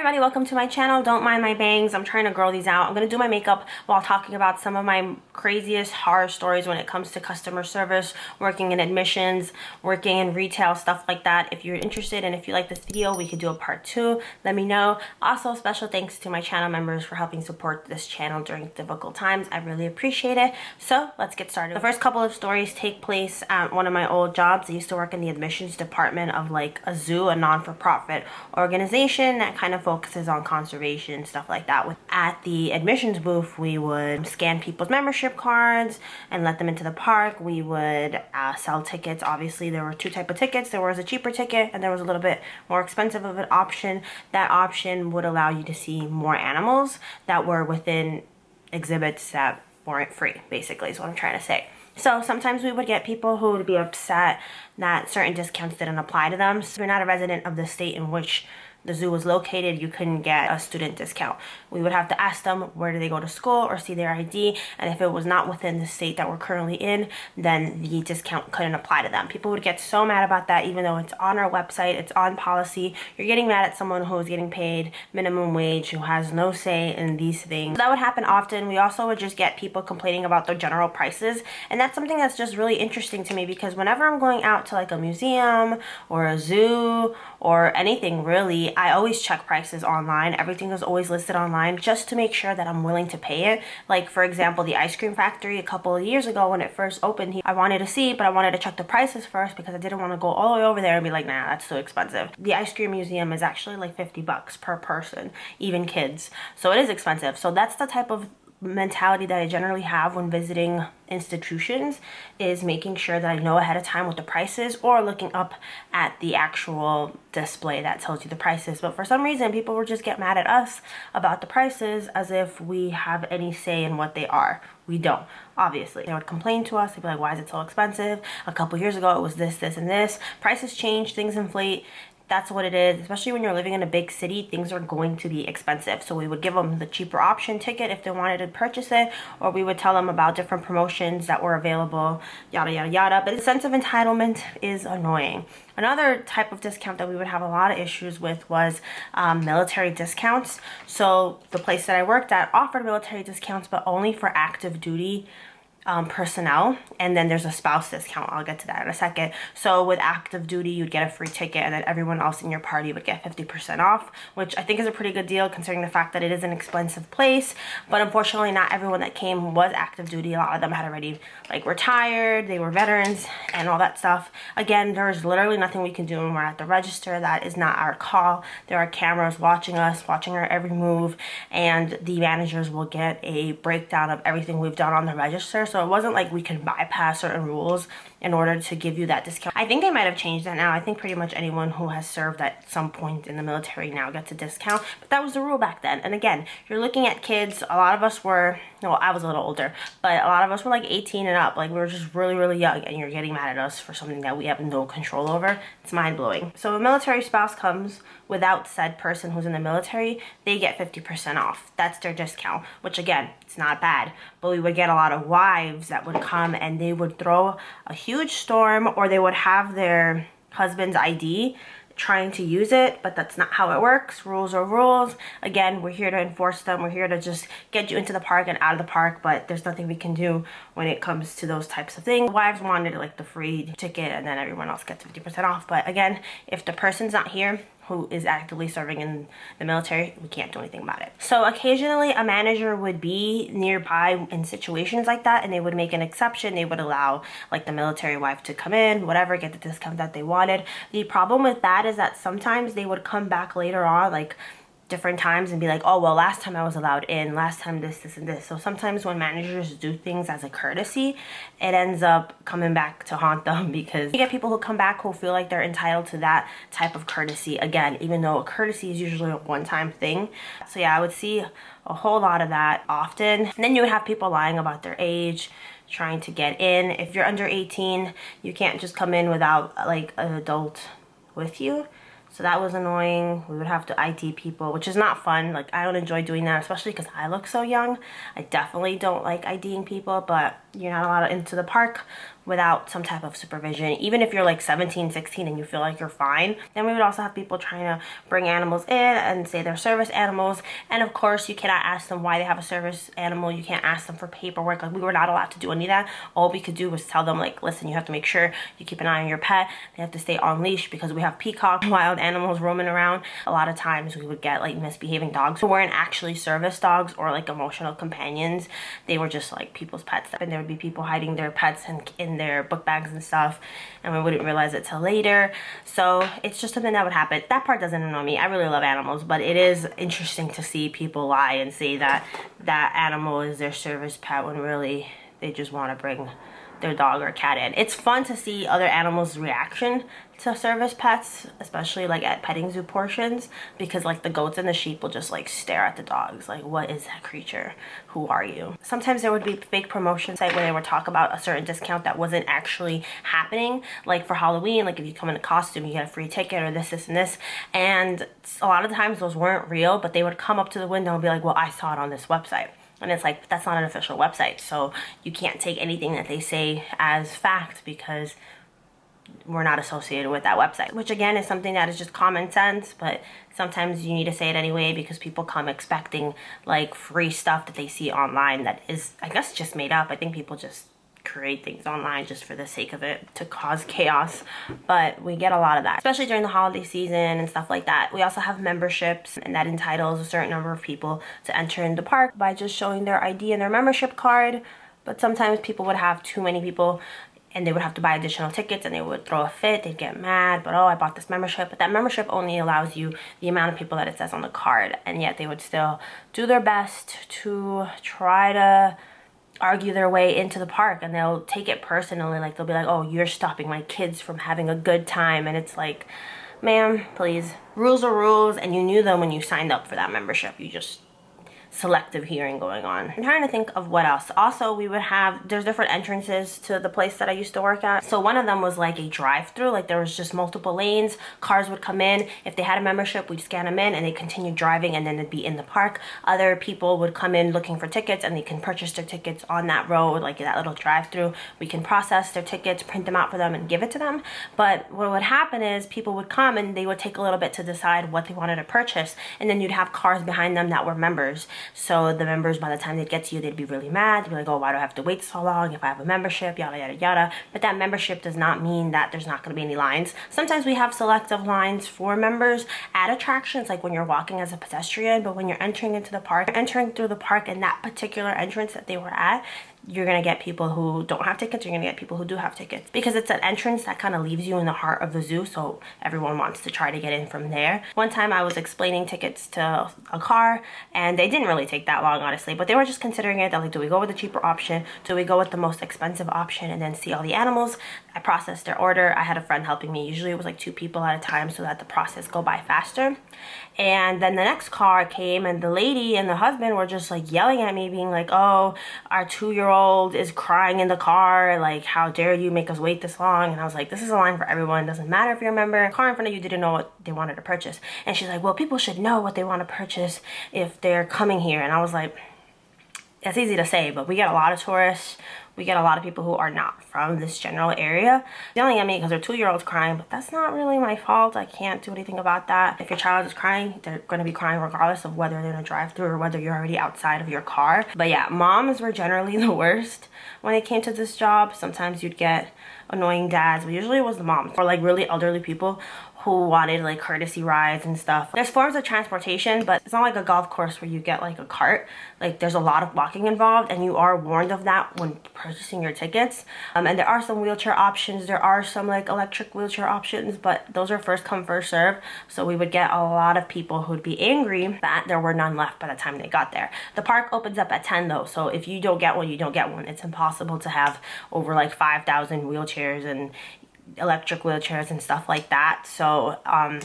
everybody, welcome to my channel. Don't mind my bangs, I'm trying to grow these out. I'm gonna do my makeup while talking about some of my craziest horror stories when it comes to customer service, working in admissions, working in retail, stuff like that. If you're interested and if you like this video, we could do a part 2. Let me know. Also, special thanks to my channel members for helping support this channel during difficult times. I really appreciate it. So let's get started. The first couple of stories take place at one of my old jobs. I used to work in the admissions department of like a zoo, a non-for-profit organization that kind of focuses on conservation, stuff like that. At the admissions booth, we would scan people's membership cards and let them into the park. We would sell tickets. Obviously, there were two types of tickets. There was a cheaper ticket and there was a little bit more expensive of an option. That option would allow you to see more animals that were within exhibits that weren't free, basically, is what I'm trying to say. So sometimes we would get people who would be upset that certain discounts didn't apply to them. So if you're not a resident of the state in which the zoo was located, you couldn't get a student discount. We would have to ask them where do they go to school or see their ID, and if it was not within the state that we're currently in, then the discount couldn't apply to them. People would get so mad about that, even though it's on our website, it's on policy. You're getting mad at someone who is getting paid minimum wage, who has no say in these things. That would happen often. We also would just get people complaining about the general prices, and that's something that's just really interesting to me, because whenever I'm going out to like a museum or a zoo or anything really, I always check prices online. Everything is always listed online just to make sure that I'm willing to pay it. Like, for example, the ice cream factory a couple of years ago when it first opened, I wanted to see, but I wanted to check the prices first because I didn't want to go all the way over there and be like, nah, that's too expensive. The ice cream museum is actually like 50 bucks per person, even kids. So it is expensive. So that's the type of mentality that I generally have when visiting institutions, is making sure that I know ahead of time what the price is, or looking up at the actual display that tells you the prices. But for some reason, people would just get mad at us about the prices as if we have any say in what they are. We don't, obviously. They would complain to us. They'd be like, why is it so expensive? A couple years ago, it was this, this, and this. Prices change, things inflate. That's what it is. Especially when you're living in a big city, things are going to be expensive. So we would give them the cheaper option ticket if they wanted to purchase it, or we would tell them about different promotions that were available, yada, yada, yada. But the sense of entitlement is annoying. Another type of discount that we would have a lot of issues with was military discounts. So the place that I worked at offered military discounts, but only for active duty personnel, and then there's a spouse discount. I'll get to that in a second. So with active duty, you'd get a free ticket, and then everyone else in your party would get 50% off, which I think is a pretty good deal considering the fact that it is an expensive place. But unfortunately, not everyone that came was active duty. A lot of them had already like retired, they were veterans and all that stuff. Again, there's literally nothing we can do when we're at the register. That is not our call. There are cameras watching us, watching our every move, and the managers will get a breakdown of everything we've done on the register. So it wasn't like we can bypass certain rules in order to give you that discount. I think they might have changed that now. I think pretty much anyone who has served at some point in the military now gets a discount, but that was the rule back then. And again, you're looking at kids. A lot of us were, well, I was a little older, but a lot of us were like 18 and up. Like, we were just really, really young, and you're getting mad at us for something that we have no control over. It's mind-blowing. So a military spouse comes without said person who's in the military, they get 50% off. That's their discount, which again, it's not bad. But we would get a lot of wives that would come and they would throw a huge storm, or they would have their husband's ID trying to use it, but that's not how it works. Rules are rules. Again, we're here to enforce them. We're here to just get you into the park and out of the park, but there's nothing we can do when it comes to those types of things. Wives wanted like the free ticket, and then everyone else gets 50% off. But again, if the person's not here who is actively serving in the military, we can't do anything about it. So occasionally a manager would be nearby in situations like that, and they would make an exception. They would allow like the military wife to come in, whatever, get the discount that they wanted. The problem with that is that sometimes they would come back later on, like different times, and be like, oh, well, last time I was allowed in, last time this, this, and this. So sometimes when managers do things as a courtesy, it ends up coming back to haunt them, because you get people who come back who feel like they're entitled to that type of courtesy again, even though a courtesy is usually a one-time thing. So yeah, I would see a whole lot of that often. And then you would have people lying about their age, trying to get in. If you're under 18, you can't just come in without like an adult with you. So that was annoying. We would have to ID people, which is not fun. Like, I don't enjoy doing that, especially because I look so young. I definitely don't like IDing people, but you're not allowed into the park without some type of supervision. Even if you're like 17, 16 and you feel like you're fine. Then we would also have people trying to bring animals in and say they're service animals. And of course, you cannot ask them why they have a service animal. You can't ask them for paperwork. Like, we were not allowed to do any of that. All we could do was tell them, like, listen, you have to make sure you keep an eye on your pet. They have to stay on leash because we have peacock, wild animals roaming around. A lot of times we would get like misbehaving dogs who weren't actually service dogs or like emotional companions. They were just like people's pets, and there would be people hiding their pets in their book bags and stuff, and we wouldn't realize it till later. So it's just something that would happen. That part doesn't annoy me. I really love animals, but it is interesting to see people lie and say that that animal is their service pet when really they just want to bring their dog or cat in. It's fun to see other animals' reaction to service pets, especially like at petting zoo portions, because like the goats and the sheep will just like stare at the dogs like, what is that creature? Who are you? Sometimes there would be fake promotion site where they would talk about a certain discount that wasn't actually happening. Like for Halloween, like if you come in a costume, you get a free ticket or this, and this. And a lot of times those weren't real, but they would come up to the window and be like, well, I saw it on this website. And it's like, that's not an official website, so you can't take anything that they say as fact because we're not associated with that website. Which again is something that is just common sense, but sometimes you need to say it anyway because people come expecting like free stuff that they see online that is, I guess, just made up. I think people just create things online just for the sake of it to cause chaos, but we get a lot of that, especially during the holiday season and stuff like that. We also have memberships, and that entitles a certain number of people to enter in the park by just showing their ID and their membership card. But sometimes people would have too many people and they would have to buy additional tickets and they would throw a fit. They'd get mad, but oh, I bought this membership. But that membership only allows you the amount of people that it says on the card, and yet they would still do their best to try to argue their way into the park, and they'll take it personally. Like, they'll be like, oh, you're stopping my kids from having a good time. And it's like, ma'am, please. Rules are rules, and you knew them when you signed up for that membership. You just selective hearing going on. I'm trying to think of what else. Also, we would have, there's different entrances to the place that I used to work at. So one of them was like a drive-through, like there was just multiple lanes. Cars would come in. If they had a membership, we'd scan them in and they continue driving, and then they'd be in the park. Other people would come in looking for tickets, and they can purchase their tickets on that road, like that little drive-through. We can process their tickets, print them out for them, and give it to them. But what would happen is people would come and they would take a little bit to decide what they wanted to purchase, and then you'd have cars behind them that were members. So the members, by the time they'd get to you, they'd be really mad. They'd be like, oh, why do I have to wait so long if I have a membership, yada, yada, yada. But that membership does not mean that there's not going to be any lines. Sometimes we have selective lines for members at attractions, like when you're walking as a pedestrian, but when you're entering into the park, entering through the park in that particular entrance that they were at, you're gonna get people who don't have tickets, you're gonna get people who do have tickets, because it's an entrance that kind of leaves you in the heart of the zoo, so everyone wants to try to get in from there. One time I was explaining tickets to a car, and they didn't really take that long, honestly, but they were just considering it. They're like, do we go with the cheaper option? Do we go with the most expensive option and then see all the animals? I processed their order. I had a friend helping me. Usually it was like 2 people at a time so that the process go by faster. And then the next car came, and the lady and the husband were just like yelling at me, being like, oh, our 2-year-old is crying in the car, like, how dare you make us wait this long? And I was like, this is a line for everyone. It doesn't matter if you're a member. The car in front of you didn't know what they wanted to purchase. And she's like, well, people should know what they want to purchase if they're coming here. And I was like, it's easy to say, but we get a lot of tourists. We get a lot of people who are not from this general area yelling at me because their 2-year-old's crying, but that's not really my fault. I can't do anything about that. If your child is crying, they're going to be crying regardless of whether they're in a drive-thru or whether you're already outside of your car. But yeah, moms were generally the worst when it came to this job. Sometimes you'd get annoying dads, but usually it was the moms or like really elderly people who wanted like courtesy rides and stuff. There's forms of transportation, but it's not like a golf course where you get like a cart. Like, there's a lot of walking involved, and you are warned of that when purchasing your tickets. And there are some wheelchair options. There are some like electric wheelchair options, but those are first come, first serve. So we would get a lot of people who'd be angry that there were none left by the time they got there. The park opens up at 10 though, so if you don't get one, you don't get one. It's impossible to have over like 5,000 wheelchairs and electric wheelchairs and stuff like that. So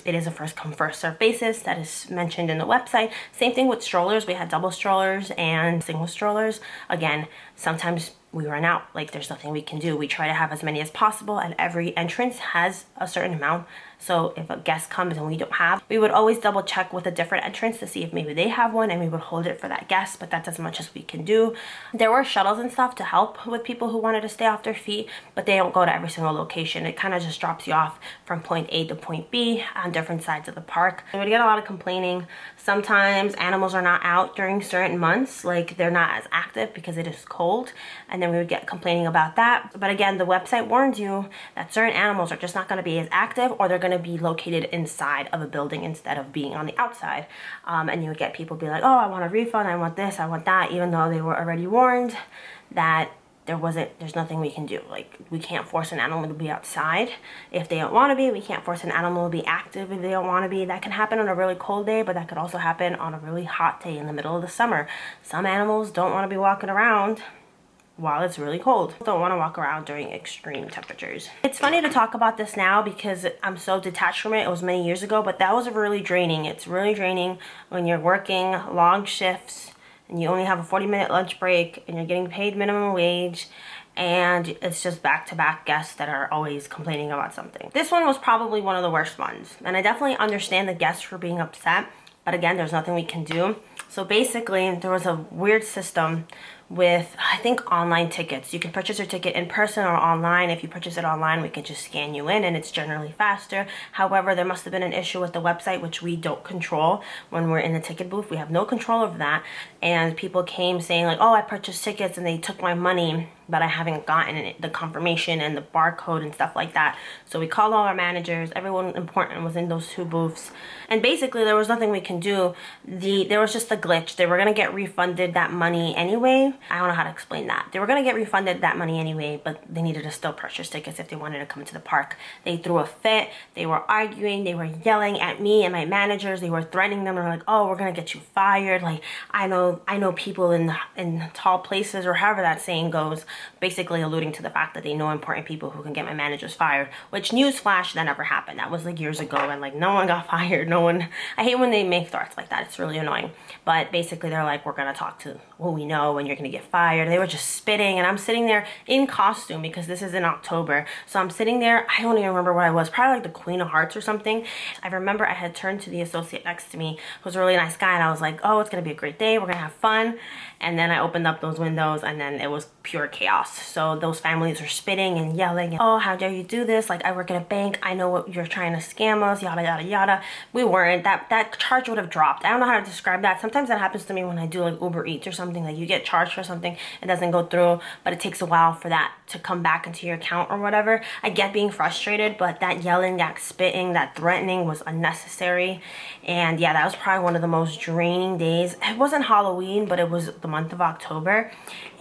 it is a first come, first serve basis that is mentioned in the website. Same thing with strollers. We had double strollers and single strollers. Again, sometimes we run out. Like, there's nothing we can do. We try to have as many as possible, and every entrance has a certain amount So if a guest comes and we don't have, we would always double check with a different entrance to see if maybe they have one, and we would hold it for that guest, but that's as much as we can do. There were shuttles and stuff to help with people who wanted to stay off their feet, but they don't go to every single location. It kind of just drops you off from point A to point B on different sides of the park. We would get a lot of complaining. Sometimes animals are not out during certain months, like they're not as active because it is cold, and then we would get complaining about that. But again, the website warns you that certain animals are just not going to be as active, or they're going to be located inside of a building instead of being on the outside. And you would get people be like, oh, I want a refund, I want this, I want that, even though they were already warned that there's nothing we can do. Like, we can't force an animal to be outside if they don't want to be. We can't force an animal to be active if they don't want to be. That can happen on a really cold day, but that could also happen on a really hot day in the middle of the summer. Some animals don't want to be walking around while it's really cold. Don't want to walk around during extreme temperatures. It's funny to talk about this now because I'm so detached from it. It was many years ago, but that was really draining. It's really draining when you're working long shifts and you only have a 40-minute lunch break and you're getting paid minimum wage, and it's just back-to-back guests that are always complaining about something. This one was probably one of the worst ones, and I definitely understand the guests for being upset, but again, there's nothing we can do. So basically, there was a weird system with, I think, online tickets. You can purchase your ticket in person or online. If you purchase it online, we can just scan you in and it's generally faster. However, there must have been an issue with the website, which we don't control when we're in the ticket booth. We have no control over that. And people came saying like, oh, I purchased tickets and they took my money, but I haven't gotten it, the confirmation and the barcode and stuff like that. So we called all our managers. Everyone important was in those 2 booths. And basically, there was nothing we can do. There was just a glitch. They were going to get refunded that money anyway. I don't know how to explain that. They were going to get refunded that money anyway, but they needed to still purchase tickets if they wanted to come to the park. They threw a fit. They were arguing. They were yelling at me and my managers. They were threatening them. They're like, oh, we're going to get you fired. Like, I know people in tall places, or however that saying goes, basically alluding to the fact that they know important people who can get my managers fired, which, newsflash, that never happened. That was like years ago, and like no one got fired. No one. I hate when they make threats like that. It's really annoying. But basically, they're like, we're going to talk to who we know and you're going to get fired. They were just spitting, and I'm sitting there in costume because this is in October. So I'm sitting there, I don't even remember what I was, probably like the Queen of Hearts or something. I remember I had turned to the associate next to me, who was a really nice guy, and I was like, oh, it's going to be a great day. We're going to have fun. And then I opened up those windows, and then it was pure chaos. So those families were spitting and yelling, and, oh, how dare you do this? Like, I work at a bank. I know what you're trying to scam us, yada, yada, yada. We weren't. That charge would have dropped. I don't know how to describe that. Sometimes that happens to me when I do like Uber Eats or something. Like, you get charged for something, it doesn't go through, but it takes a while for that to come back into your account or whatever. I get being frustrated, but that yelling, that spitting, that threatening was unnecessary. And yeah, that was probably one of the most draining days. It wasn't Halloween, but it was the month of October,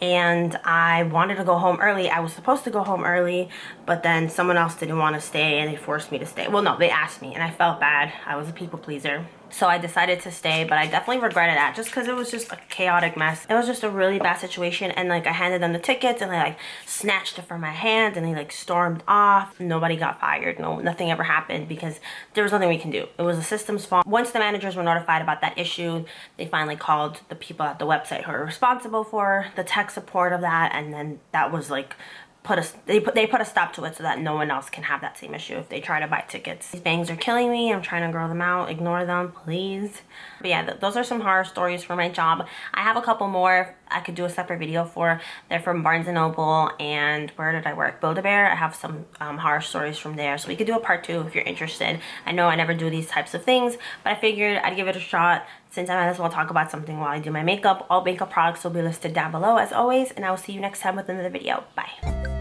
and I wanted to go home early. I was supposed to go home early, but then someone else didn't want to stay and they forced me to stay. Well, no, they asked me, and I felt bad. I was a people pleaser. So I decided to stay, but I definitely regretted that just because it was just a chaotic mess. It was just a really bad situation, and like I handed them the tickets and they like snatched it from my hand and they like stormed off. Nobody got fired. No, nothing ever happened because there was nothing we can do. It was the system's fault. Once the managers were notified about that issue, they finally called the people at the website who are responsible for the tech support of that, and then that was like they put a stop to it so that no one else can have that same issue if they try to buy tickets. These bangs are killing me. I'm trying to grow them out. Ignore them, please. But yeah, those are some horror stories for my job. I have a couple more I could do a separate video for. They're from Barnes & Noble, and where did I work? Build-A-Bear. I have some horror stories from there, so we could do a part 2 if you're interested. I know I never do these types of things, but I figured I'd give it a shot since I might as well talk about something while I do my makeup. All makeup products will be listed down below as always, and I will see you next time with another video. Bye.